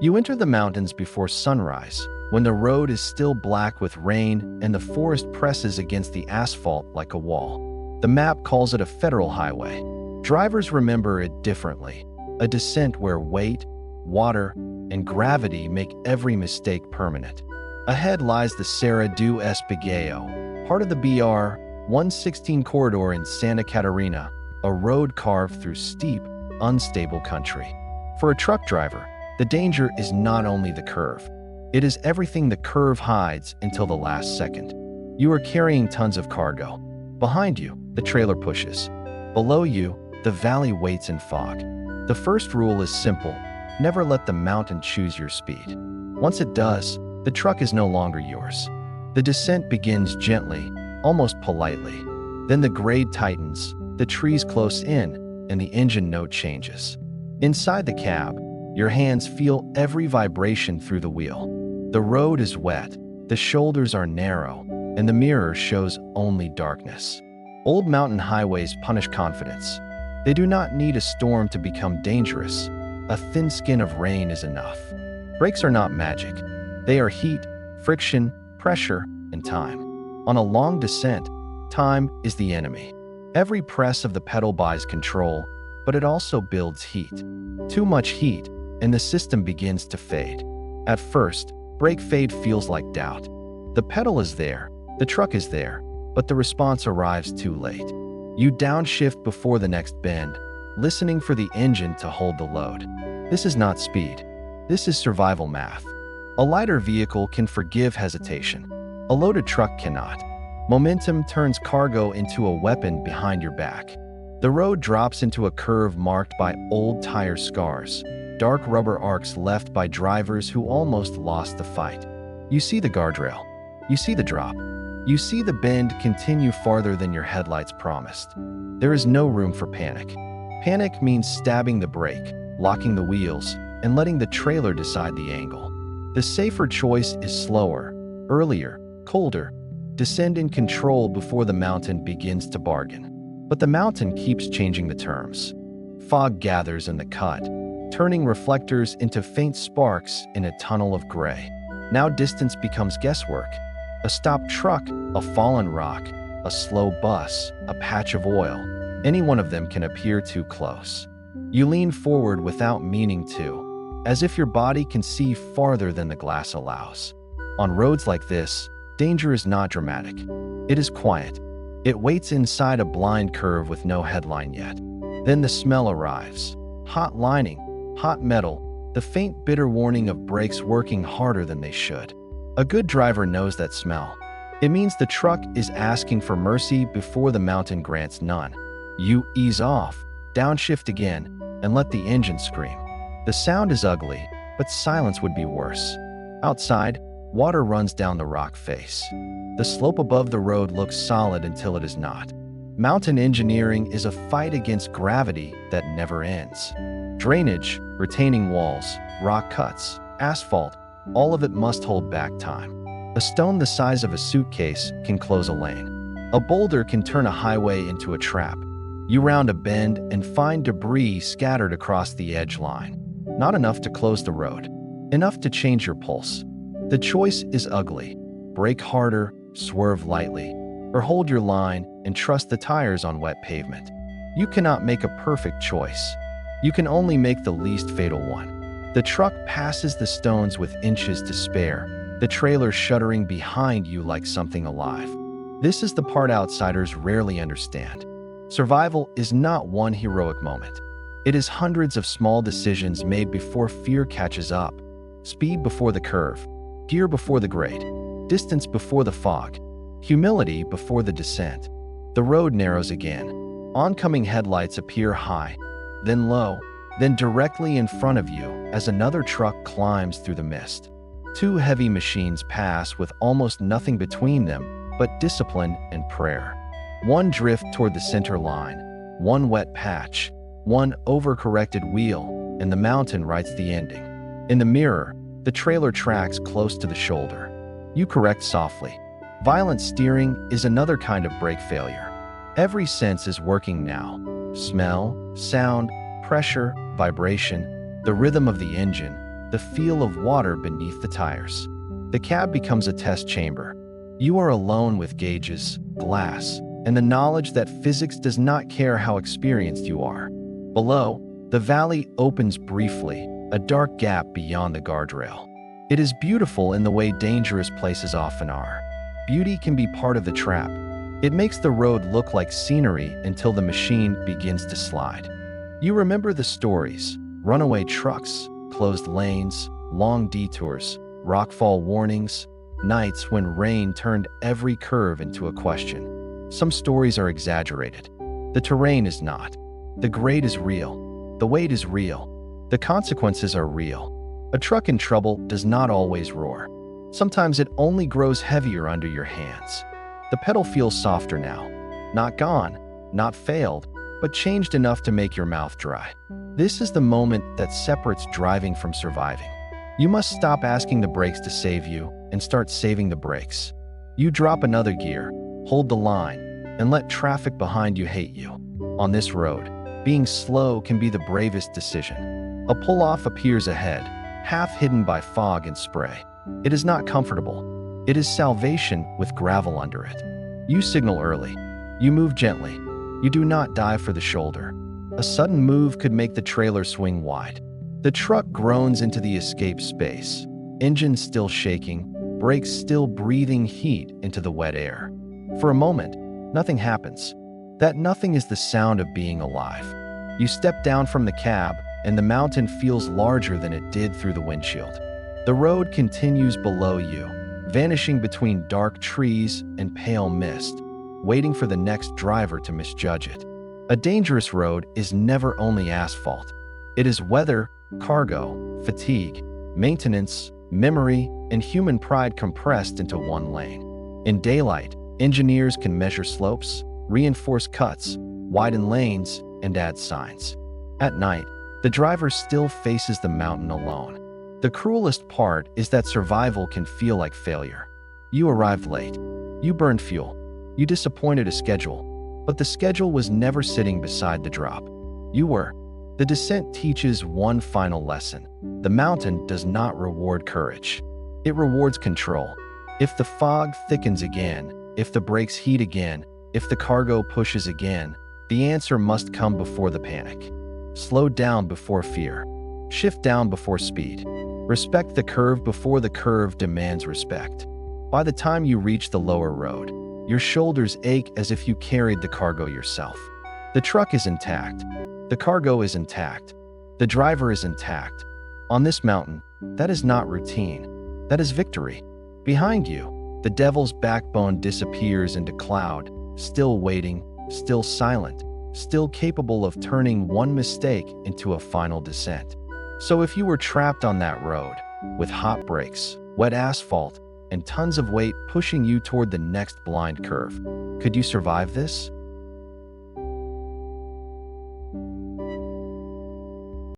You enter the mountains before sunrise, when the road is still black with rain and the forest presses against the asphalt like a wall. The map calls it a federal highway. Drivers remember it differently, a descent where weight, water, and gravity make every mistake permanent. Ahead lies the Serra do Espigao, part of the BR 116 corridor in Santa Catarina, a road carved through steep, unstable country. For a truck driver, the danger is not only the curve. It is everything the curve hides until the last second. You are carrying tons of cargo. Behind you, the trailer pushes. Below you, the valley waits in fog. The first rule is simple: never let the mountain choose your speed. Once it does, the truck is no longer yours. The descent begins gently, almost politely. Then the grade tightens, the trees close in, and the engine note changes. Inside the cab, your hands feel every vibration through the wheel. The road is wet, the shoulders are narrow, and the mirror shows only darkness. Old mountain highways punish confidence. They do not need a storm to become dangerous. A thin skin of rain is enough. Brakes are not magic. They are heat, friction, pressure, and time. On a long descent, time is the enemy. Every press of the pedal buys control, but it also builds heat. Too much heat, and the system begins to fade. At first, brake fade feels like doubt. The pedal is there, the truck is there, but the response arrives too late. You downshift before the next bend, listening for the engine to hold the load. This is not speed. This is survival math. A lighter vehicle can forgive hesitation. A loaded truck cannot. Momentum turns cargo into a weapon behind your back. The road drops into a curve marked by old tire scars, dark rubber arcs left by drivers who almost lost the fight. You see the guardrail. You see the drop. You see the bend continue farther than your headlights promised. There is no room for panic. Panic means stabbing the brake, locking the wheels, and letting the trailer decide the angle. The safer choice is slower, earlier, colder. Descend in control before the mountain begins to bargain. But the mountain keeps changing the terms. Fog gathers in the cut, turning reflectors into faint sparks in a tunnel of gray. Now distance becomes guesswork. A stopped truck, a fallen rock, a slow bus, a patch of oil. Any one of them can appear too close. You lean forward without meaning to, as if your body can see farther than the glass allows. On roads like this, danger is not dramatic. It is quiet. It waits inside a blind curve with no headline yet. Then the smell arrives. Hot lining, hot metal, the faint bitter warning of brakes working harder than they should. A good driver knows that smell. It means the truck is asking for mercy before the mountain grants none. You ease off, downshift again, and let the engine scream. The sound is ugly, but silence would be worse. Outside, water runs down the rock face. The slope above the road looks solid until it is not. Mountain engineering is a fight against gravity that never ends. Drainage, retaining walls, rock cuts, asphalt, all of it must hold back time. A stone the size of a suitcase can close a lane. A boulder can turn a highway into a trap. You round a bend and find debris scattered across the edge line. Not enough to close the road. Enough to change your pulse. The choice is ugly. Brake harder, swerve lightly, or hold your line and trust the tires on wet pavement. You cannot make a perfect choice. You can only make the least fatal one. The truck passes the stones with inches to spare, the trailer shuddering behind you like something alive. This is the part outsiders rarely understand. Survival is not one heroic moment. It is hundreds of small decisions made before fear catches up. Speed before the curve, gear before the grade, distance before the fog, humility before the descent. The road narrows again. Oncoming headlights appear high, then low, then directly in front of you as another truck climbs through the mist. Two heavy machines pass with almost nothing between them but discipline and prayer. One drift toward the center line, one wet patch, one overcorrected wheel, and the mountain writes the ending. In the mirror, the trailer tracks close to the shoulder. You correct softly. Violent steering is another kind of brake failure. Every sense is working now. Smell, sound, pressure, vibration, the rhythm of the engine. the feel of water beneath the tires. The cab becomes a test chamber. You are alone with gauges, glass, and the knowledge that physics does not care how experienced you are. Below, the valley opens briefly, a dark gap beyond the guardrail. It is beautiful in the way dangerous places often are. Beauty can be part of the trap. It makes the road look like scenery until the machine begins to slide. You remember the stories: runaway trucks, closed lanes, long detours, rockfall warnings, nights when rain turned every curve into a question. Some stories are exaggerated. The terrain is not. The grade is real. The weight is real. The consequences are real. A truck in trouble does not always roar. Sometimes it only grows heavier under your hands. The pedal feels softer now. Not gone, not failed, but changed enough to make your mouth dry. This is the moment that separates driving from surviving. You must stop asking the brakes to save you and start saving the brakes. You drop another gear, hold the line, and let traffic behind you hate you. On this road, being slow can be the bravest decision. A pull-off appears ahead, half hidden by fog and spray. It is not comfortable. It is salvation with gravel under it. You signal early. You move gently. You do not dive for the shoulder. A sudden move could make the trailer swing wide. The truck groans into the escape space, engine still shaking, brakes still breathing heat into the wet air. For a moment, nothing happens. That nothing is the sound of being alive. You step down from the cab, and the mountain feels larger than it did through the windshield. The road continues below you, vanishing between dark trees and pale mist, waiting for the next driver to misjudge it. A dangerous road is never only asphalt. It is weather, cargo, fatigue, maintenance, memory, and human pride compressed into one lane. In daylight, engineers can measure slopes, reinforce cuts, widen lanes, and add signs. At night, the driver still faces the mountain alone. The cruelest part is that survival can feel like failure. You arrived late. You burned fuel. You disappointed a schedule. But the schedule was never sitting beside the drop. You were. The descent teaches one final lesson. The mountain does not reward courage. It rewards control. If the fog thickens again, if the brakes heat again, if the cargo pushes again, the answer must come before the panic. Slow down before fear. Shift down before speed. Respect the curve before the curve demands respect. By the time you reach the lower road, your shoulders ache as if you carried the cargo yourself. The truck is intact. The cargo is intact. The driver is intact. On this mountain, that is not routine. That is victory. Behind you, the devil's backbone disappears into cloud, still waiting, still silent, still capable of turning one mistake into a final descent. So if you were trapped on that road, with hot brakes, wet asphalt, and tons of weight pushing you toward the next blind curve, could you survive this?